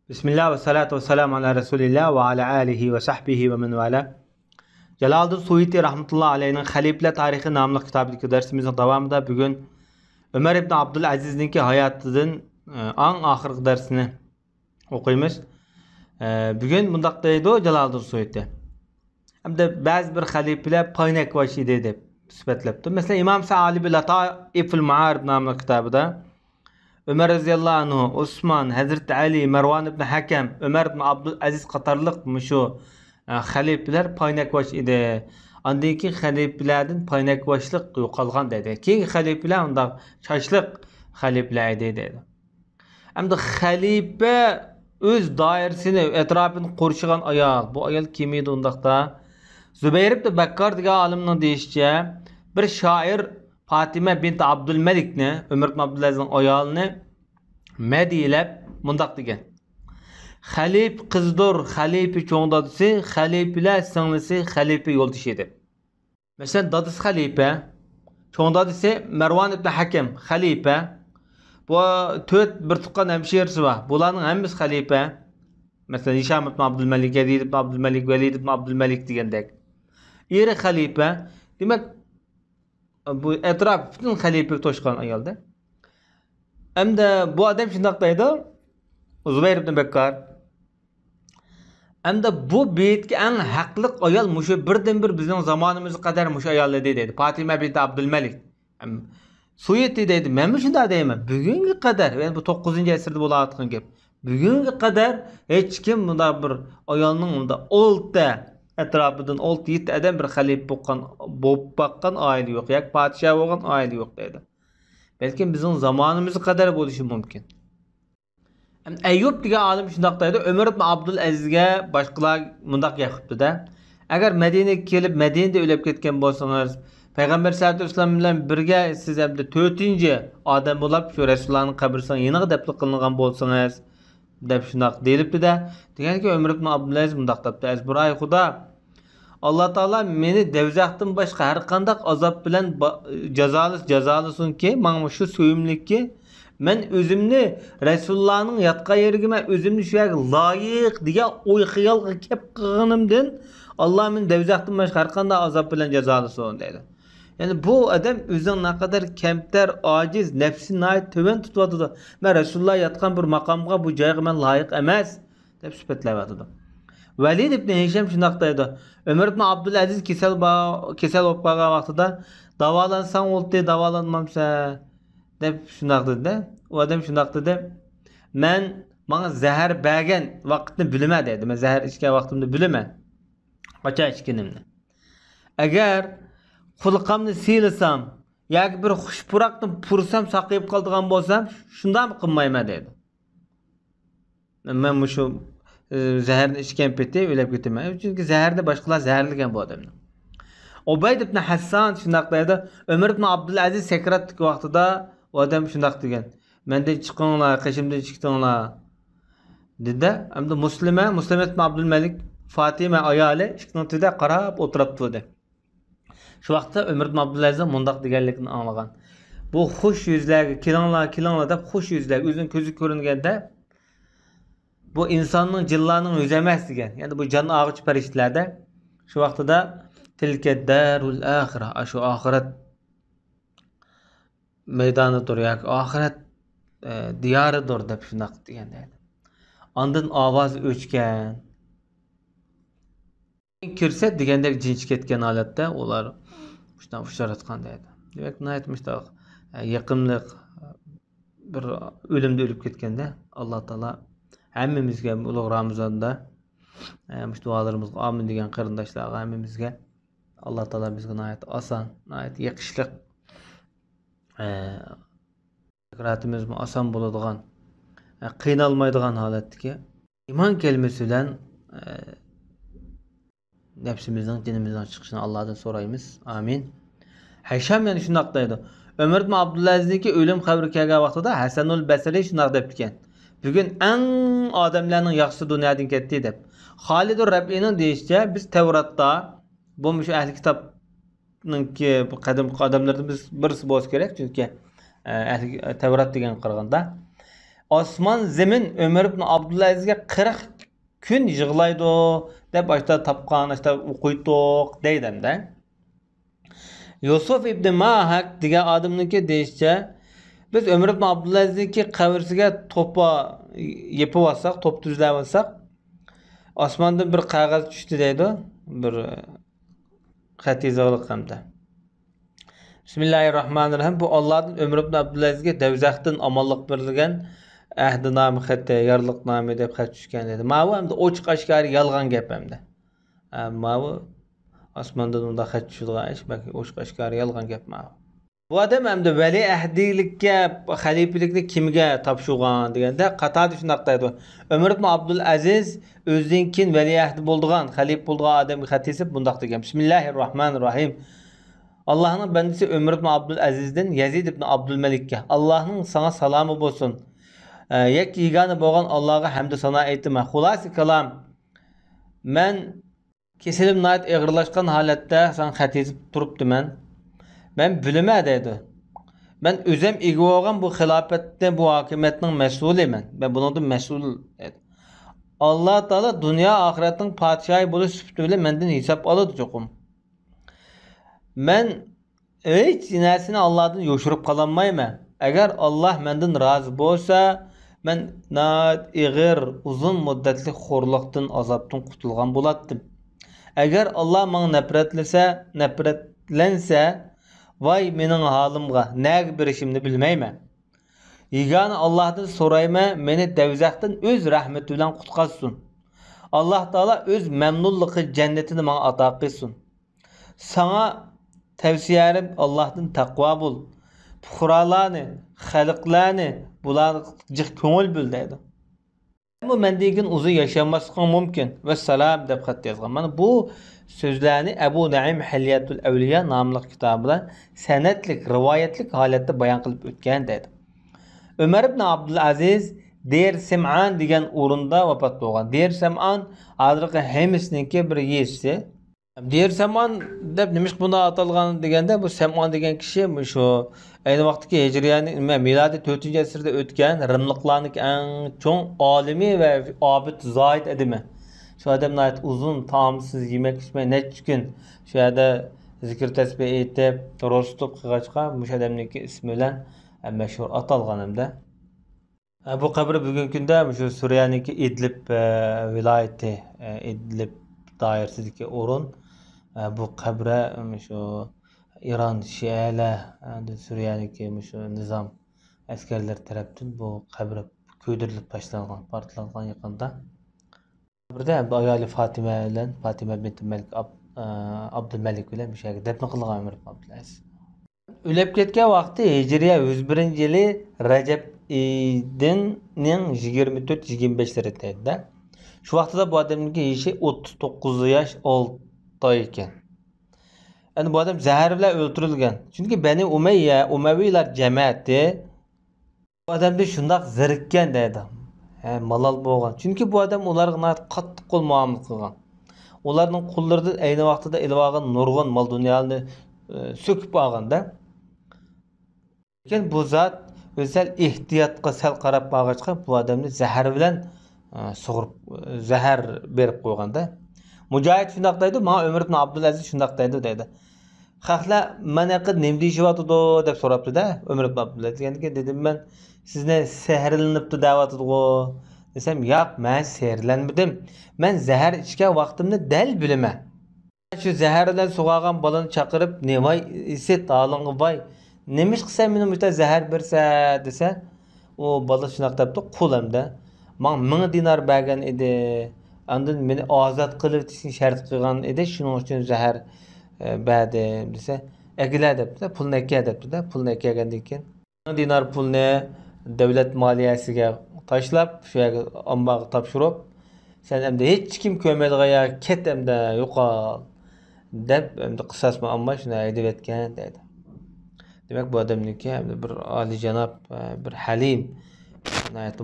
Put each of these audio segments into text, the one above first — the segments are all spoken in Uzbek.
Bismillah ve salatu ve selamu ala Resulillah ve ala alihi ve sahbihi ve men vala. Jalaldin Suyuti rahmetullahi aleyhinin Halifler Tarihi namlı kitabındaki dersimizin devamında bugün Ömer ibn Abdülaziz'ninki hayatının en ahırkı dersini okuymuş. Bugün bundaq deydi Jalaldin Suyuti. Hem de bazı bir halifeler paynak başı dedi sübetlepti. Mesela İmam Sa'ali bil Lataiful Ma'arif namlı kitabında Ömer radıyallahu anhu, Osman, Hazreti Ali, Mervan ibn Hakem, Ömer ibn Abdülaziz qatarlıq muşu halifeler paynakbaş idi. Andaki halifelerden paynakbaşlık yo'qolgan dedi. Keyingi halifeler unda şaşlıq halifeler idi dedi. Hem de halife öz dairesini, etrafını qurşıgan ayal. Bu ayal kim idi undaqda? Zübeyir ibn Bakkar degan alimning deyishicha bir shoir Fatime bint Abdülmelik'ni, Ömer ibn Abdülaziz'in ayalını mediyelep mundaq degan. Halif qizdir, halife çoğun dadısı, halifeler singlisi, halife yo'ldoshi edi. Mesela dadısı halife, çoğun dadısı Mervan ibn Hakem, halife. Bu dört bir tuqqan hemşirisi var. Bularning hammasi halife. Mesela Hişam ibn Abdülmelik, Yazid ibn Abdülmelik, Velid ibn Abdülmelik degandek. Eri halife. Demek bu etraf bütün halife to'shgan ayolda. Hem de bu adam shundoq deydi. Zübeyir ibn Bakkar. Hem de bu beytga en haqliq ayol mushu birdan bir bizning zamonimizga qadar mushu ayol dedi. Fatime bint Abdülmelik. Suyuti deydi. Men shunday deyman. Bugunga qadar, yani bu 9-asrda bo'layotgan gap. Bugunga qadar hech kim bunda bir ayolning unda 10 etrafidan 6-7 adam bir halife bo'lib baqqan oila yo'q, yoki podshoh bo'lgan oila yo'q deydi. Belki bizim zamanımız kadar bo'lishi mumkin. Ayyub degan olim shundoq deydi. Ömer ibn Abdülazizga boshqalar mundaq gapirdi-da. Agar Madinaga kelib, Madinada o'lib ketgan bo'lsangiz, Payg'ambar sollallohu alayhi vasallam bilan birga siz hamda 4-odam bo'lib shu Rasulullohning qabrisiga yeniga dafn qilingan bo'lsangiz, deb shundoq deyilibdi-da. Deganki Ömer ibn Abdülaziz mundaq debdi. Azburay Xudo Allah Taala meni devzaqdan boshqa har qanday azob bilan jazolasunki, mana shu so'yimlikki men o'zimni Rasulullohning yotgan yeriga men o'zimni shu yerga loyiq degan o'y xiyolga kelib qilganimdan Alloh meni devzaqdan boshqa har qanday azob bilan jazolasin dedi. Yani bu adam o'zining naqadar kamtar, ojiz, nafsini to'van tutyapti. Men Rasululloh yotgan bir maqomga bu joyga men loyiq emas deb sifatlayapti. Velid ibn Hişam shundoq deydi. Ömer ibn Abdülaziz kesel bo'lib qolgan vaqtida davolansang o'ldi, davolanmamsa deb shundoq dedi. U odam shundoq dedi. Men menga zahar bergan vaqtni bilaman dedi. Men zahar ichgan vaqtimni bilaman. Qachon ichganimni. Agar xulqamni siylasam yoki bir xushpuroqni pursam saqlayib qoldigan bo'lsam, shundan qilmayman dedi. Men shu zaharni ichgan peti o'lib ketaman. Chunki zaharni boshqalar zaharlagan bu odamni. Ubayd ibn Hassan shundoq deydi. Ömer ibn Abdülaziz sakratlik vaqtida u odam shundoq degan. Mendan chiqinglar, qishimdan chiqdinglar dedi. Hamda Muslima ibn Abdülmelik Fatima ayoli ishqinotida qarab o'tiribdi dedi. Shu vaqtda Ömer ibn Abdülaziz mundaq deganligini anglagan. Bu xush yuzlarga kelinglar deb xush yuzlar o'zining ko'zi ko'ringanda bu insanın cillanın yüzü emas degan. Yani bu can ağıç periştlerde şu vaqtida tilke darul ahira, şu ahiret meydanıdır yoki ahiret diyarıdır deb shunaq degan deydi. Ondan ovoz o'chgan. Kirsa degandek jinchi ketgan holatda ular shundan usharatgan deydi. Demak, nima aytmoqda? Yaqinlik bir o'limda o'lib ketganda Alloh taolo hammamizga ulug' Ramazonda duolarımızga amin degan qarindoshlarga hammamizga Alloh taolo bizga nihoyat oson, nihoyat yiqishliq sakratimiz oson bo'ladigan, qiynalmaydigan holatdagi iymon kelimasi bilan nafsimizning, dinimizning chiqishini Allohdan so'raymiz. Amin. Hisham yana shundoq deydi. Ömer ibn Abdülazizniki o'lim xabari kelgan vaqtida Hasanul Basri shundoq deb ekan. Bugün en adamlarning yaxshisi dunyodan ketdi deb. Xolidur Rabbiyning deyishicha, biz Tevratda bu shu ahli kitobningki bu qadimgi odamlardan biz birisi bo'lish kerak, chunki ahli Tevrat degan qaraganda Osman zemin Ömer ibn Abdülaziz'e 40 gün yığılaydı deb başta tapqan, işte okuyduq deydim de. Yusuf ibn Mahak degan adamniki deyişçe biz Ömer ibn Abdülaziz'deki qabrisiga topa yepib olsak, top tuzlab olsak, osmondan bir qog'oz tushdi deydi, bir xat yozig'liq hamda. Bismillahirrahmanirrahim. Bu Allah'ın Ömer ibn Abdülaziz'ga devzaqdan amonlik berilgan ahdinoma xati, yorliqnoma deb xat tushgan dedi. Mana bu hamda ochiq oshkori yolg'on gap hamda. Mana bu osmondan unda xat tushadigan ish, balki ochiq oshkori yolg'on gap mana. Bu adam hamda vali ahdilikka, xalifalikni kimga topshirgan deganda Qatada shunday deydi. Ömer ibn Abdülaziz o'zidan keyin vali ahdi bo'lgan, xalifa bo'lgan odamga xat yozib bunday degan. Bismillahirrohmanirrohim. Allah'ın bendisi Ömer ibn Abdülaziz'den Yazid ibn Abdülmelik'e Allah'ın sana salamı olsun. Yek yegane boğan Allah'a hamdü sana etme. Hulası kalam. Men keselim nait ağırlaşkan halette sana xat yazıp turuptu men. Ben bilime dedi. Ben özüm igi olgan bu hilafetten, bu hakimiyetinin mesulü men. Ben bunun da mesul dedi. Allah Teala dünya ahiretin padişahı buluş süptüyle menden hesap aladı çokum. Men hiç narsani Allah'dan yoshirib qololmayman. Agar Allah mendan rozi bo'lsa, men ig'ir uzun muddatli xo'rliqdan, azobdan qutulgan bo'lardim. Agar Allah menga nafratlansa, voy mening holimga, nega berishimni bilmayman. Yegani Allah'dan so'rayman, meni davzaqdan o'z rahmeti bilan qutqazsin. Alloh taolo o'z mamnunligi jannatini menga ato qilsin. Sana tavsiyelerim Allah'tan takva bul. Fuqaralarni, xalqlarni bular jiq ko'ngil bil deydi. Bu mendigin uzun yaşamaslığı mümkün. Ve salam deb xat yazgan. Mana bu sözlerini Ebu Naim Hilyatul Evliya namlı kitabıda senetlik, rivayetlik halette bayan kılıp ötken dedi. Ömer ibn Abdülaziz Der Sem'an degan o'rinda vafot bo'lgan. Der Sem'an hozirgi Hemisniki bir yesi. Der Sem'an deb nimish buna atalgan deganda bu Sem'an degan kishi shu ayni vaqtdagi hijriyani milodiy 4-asrda o'tgan Rimliqlarning eng cho'ng olimi va obid zoid adimi. Shu odamlar uzun taomsiz yemak ichmay necha kun shu yerda zikr tasbih aytib, ro'stub qilg'achqa mush odamniki ismi bilan mashhur atalganimda. Bu qabr bugungi kunda shu Suriyaniki Idlib viloyati, Idlib doirasidagi o'rin. Bu qabra shu İran Şialar Suriyaniki shu nizam askarlar tarafdan bu qabr ko'ydirilib tashlangan, portlangan yaqinda. Qabrda ayoli Fatima bint Malik Abdülmelik bilan bu yerga dafn qilgan Ömer ibn Abdülaziz. O'lib ketgan vaqti Hijriya 101-yili Rajab ayning 24-25-larida. Shu vaqtda bu odamning yashi 39 yosh 6 oy ekan. Yani bu adam zehir bilan o'ldirilgan. Chunki Bani Umaviylar jamiyati bu odamga shundoq zirikkan deydi. Malol bo'lgan. Chunki bu odam ularga qattiq qo'l muomala qilgan. Ularning qo'llaridan ayni vaqtida ilvogan nurg'un mol dunyoni so'kib olganda. Lekin bu zot o'zal ehtiyotga sal qarab qolgachqa bu odamni zahar bilan sug'urib zahar berib qo'yganda. Mujohid shundoq deydi, "Men Ömer ibn Abdülaziz shundoq deydi." Xalqlar mana qilib nima deyishyapti deb so'rabdi-da Ömer ibn Abdülaziz. Yani dedim men sizni sehrlanibdi deyapti-ku. Desem, "Yo'q, men sehrlanmadim. Men zahar ichgan vaqtimni dal bilaman. Shu zahar bilan sug'agan bolani chaqirib, "Nevoy, isit oling'i voy. Nima qilsam meni bu zahar bersa?" desa, u bola shunaq debdi, "Qo'limda. Men 1000 dinar bergan edi. Ondan meni ozod qilib o'tishni shart qilgan edi. Shuning uchun zahar berdim" desa, "Egila" debdi, "Pulni aka" debdi-da. Pulni akagandan keyin 1000 dinar pulni davlat moliyasiga tashlab, shu yerga ommaga topshirib, "Sen endi hech kim ko'rmaydigan yerga ket endi, yo'qol" deb endi qisasma amma shuni aytib aytgan dedi. Demak bu odamniki bir oliyjanob, bir halim,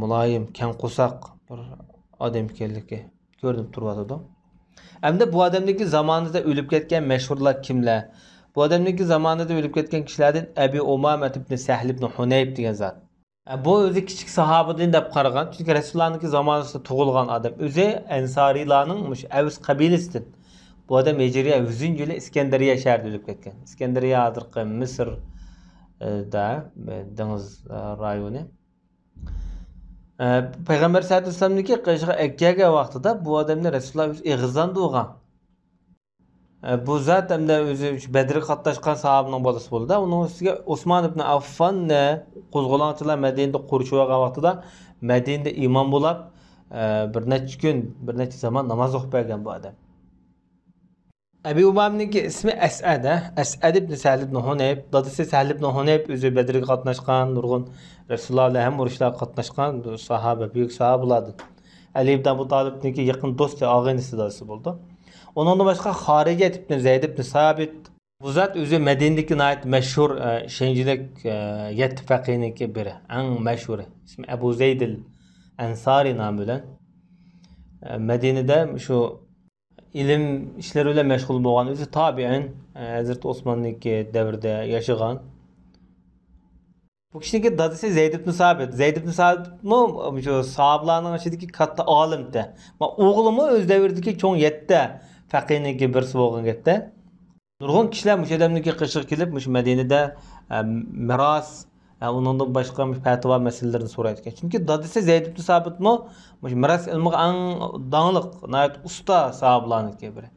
muloyim, keng qo'saq bir odam ekanligi ko'rinib turibdi. Hamda bu odamniki zamonida o'lib ketgan mashhurlar kimlar? Bu odamniki zamonida o'lib ketgan kishilardan Abi Umama ibn Sahl ibn Hunayb degan zot. Bu özü kichik sahabadan deb qaragan. Çünkü Resulullah'nın zamanında tug'ilgan adam. Özü Ensarilarning Avs qabilasidan. Bu adam Hijriya 100 yılı İskenderiye şehrinde ölüp ketgan. İskenderiye hozirgi Misr da dengiz rayonu. Peygamber sallallohu alayhi vasallamniki qishga ekkaga vaqtida bu odamni Rasululloh o'z eg'izdan tug'gan. Bu zat hamda o'zi Badrga qatnashgan sahobaning bolasi bo'ldi. Uning ustiga Osmon ibn Affon qo'zg'olonchilar Madinada qurishib olgan vaqtida Madinada imom bo'lib, bir necha kun, bir necha zaman namoz o'qib bergan bu odam. Abi Umamniki ismi As'ad. As'ad ibn Sahl ibn Hunayb, dadasi Sahl ibn Hunayb o'zi Badrga qatnashgan, nurg'un Rasululloh bilan ham urushlarga qatnashgan sahoba, buyuk sahobalardan. Ali ibn Abu Talibniki yaqin do'sti, og'aynisi dadasi bo'ldi. Ondan başka Harice ibn Zeyd ibn Sabit. Bu zat özü Medine'deki nait meşhur şencilik yetti fakirniki biri. En meşhur. İsmi Ebu Zeydil Ensari namıyla. Medine'de şu ilim işleriyle meşgul olan özü tabi'in Hazreti Osman'daki devirde yaşayan. Bu kişinin dadısı Zeyd ibn Sabit. Zeyd ibn Sabit mu şu sahabalarının içindeki katta alimdi. Ama oğlumu öz devirdeki çoğun yetti fakirniki birisi bo'lgan gapda. Nurg'un kishilar mush odamniki qishiq kelib, mush Madinada miros, undan boshqa fatvo masalalarini so'rayotgan. Chunki dadasi Zayd ibn Sabitmi mush miros ilmiga eng dongliq, nayt usta sahobalarniki biri.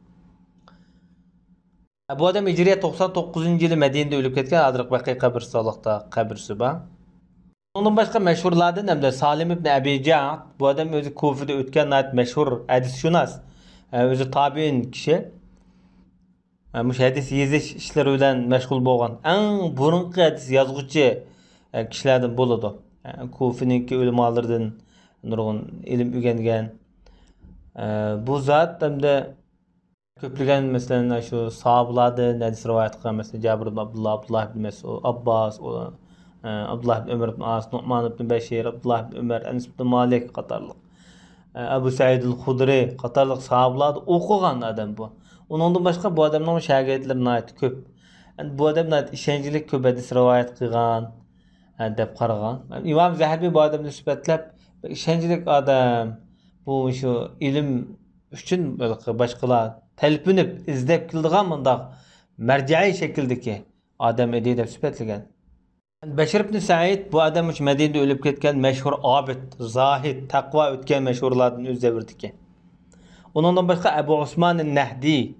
Bu odam Hijriya 99-yili Madinada o'lib ketgan, hozir Baqiy qabristonlikda qabrisi bor. Ondan boshqa mashhurlardan hamda Salim ibn Abi Ja'd, bu odam o'zi Kufada o'tgan nayt mashhur hadisshunos. Özü tabi'in kişi. Muş hadis yeziş işleri bilen meşgul bolgan. En burunqi hadis yazgıcı kişilerden boludu. Kufininki ulemalardan nurg'un ilim öğrengen. Bu zat hamda köpligen mesela şu sahabalardan hadis rivayet qilgan, mesela Jabir ibn Abdullah, Abdullah ibn Mas'ud, Abbas, Abdullah ibn Ömer ibn As, Nu'man ibn Bashir, Abdullah ibn Ömer, Enes ibn Malik qatarlıq. Abu Said al-Khudri qatarlıq sahabalar o'qigan adam bu. Ondan başqa bu adamning shogirdlari nayt ko'p. Yani bu adam nayt ishonchli ko'p hadis rivoyat qilgan deb qaragan. İmam Zahabi bu adamni sifatlab ishonchli adam, bu shu ilm uchun boshqalar talpinib izlab keldigan mundaq marja'iy shakldagi adam edi deb sifatlagan. Beşir ibn Said bu adam uch Madinada o'lib ketgan meşhur abid, zahid, taqvo o'tgan meşhurlardan o'z davridagi. Undan boshqa Abu Usman an-Nahdi.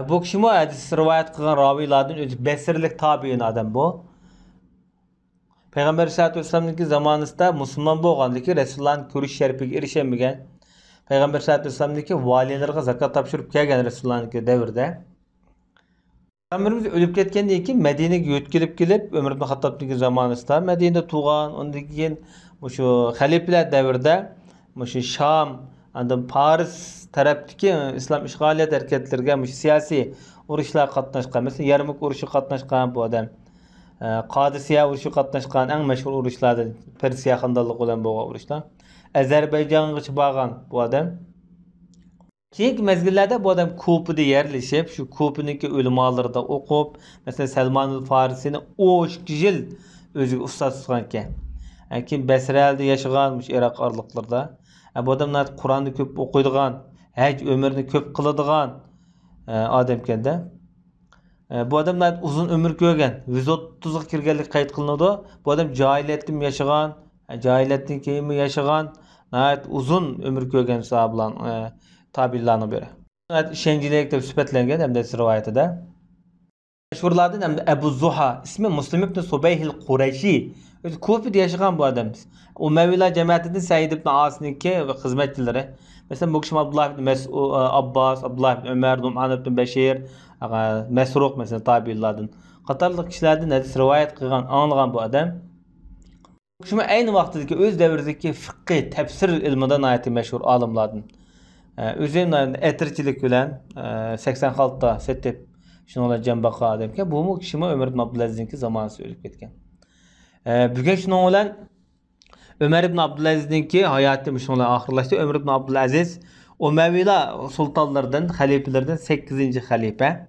Bu kishi mu hadis rivoyat qilgan raviylardan o'zi Basrlik tabi'in adam bu. Payg'ambar sollallohu alayhi vasallamning zamonida musulmon bo'lganligi Rasulullohning ko'rish sharifiga erishamagan. Payg'ambar sollallohu alayhi vasallamning valilarga zakot topshirib kelgan Rasulullohning davrida. Peygamberimiz ölüp ketgandan keyin Madinaga yo'tkilib kelib, Umar ibn Xattobning zamonida Madinada tug'an. Undan keyin shu xalifalar davrida shu Sham, andan Paris tarafdagi islom ishg'oliyat harakatlariga siyosiy urushlar qatnashgan. Mesela Yarmuk urushi qatnashgan bu odam. Qadisiya urushi qatnashgan eng mashhur urushlardan Persiya xandonligi bilan bo'lgan urushlar. Ozarbayjongacha borgan bu odam. Keyingi mezgillarda bu adam Kufada yerleşip, şu Kufa'niki ulemalarida o'qib, mesela Salman al-Farisini 12 yil o'zi ustoz tutgankan. Keyin Basrada yashaganmış Iroq orliqlarida. Bu odamlar Qur'onni ko'p o'qiydigan, haj umrini ko'p qiladigan odam ekanda. Bu odamlar uzun ömür ko'rgan, 130 ga kirganlik qayd qilinadi. Bu odam jahiliyatdan yashagan, jahiliyatdan keyin yashagan, uzun ömür ko'rgan sahobalar tabi'larning biri. İşencilik deb sifatlangan hamda rivoyatida. Mashhurlardan hamda Abu Zuha ismi Muslim ibn Subayh al-Qurayshi. O'zi Kufada yashagan bu odam. Umayyalar jamoatidan Said ibn Asniki va xizmatchilari. Mesela bu kishi Abdullah ibn Mas'ud, Abbas, Abdullah ibn Umar, Nu'man ibn Bashir, Masruq mesela tabi'lardan. Qatarlıq kishilardan hadis rivoyat qilgan, anglagan bu odam. Bu kishi ayni vaqtdagi o'z davridagi fiqh, tafsir ilmidan ayati mashhur olimlardan. Üzerinde etirçilik bilen 86'da setip şunu olacağım baqa adamken bu mu kişi mi Ömer ibn Abdülaziz'inki zamanı söyleyip ketken. Bugün şunu olan Ömer ibn Abdülaziz'inki hayatı şunu olan ahırlaştı. Ömer ibn Abdülaziz Umeyyala sultanlardan, halifelerden 8. halife.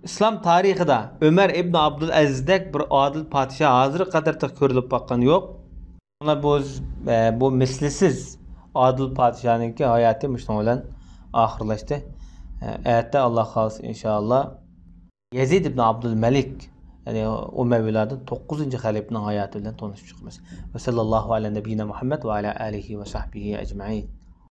İslam tarixida Ömer ibn Abdülazizdek bir adil padişah hazır kadar ko'rilib bakkan yok. Ona bu mislisiz adil padişahınki hayatı müştüm bilan ahırlaştı. Ayette Allah kalsın inşallah. Yezid ibn Abdülmelik yani Umayyalardan 9. halifenin hayatı bilan tanışıp çıkmış. Ve sallallahu ala nebiyyina Muhammed ve ala alihi ve sahbihi ecmaîn.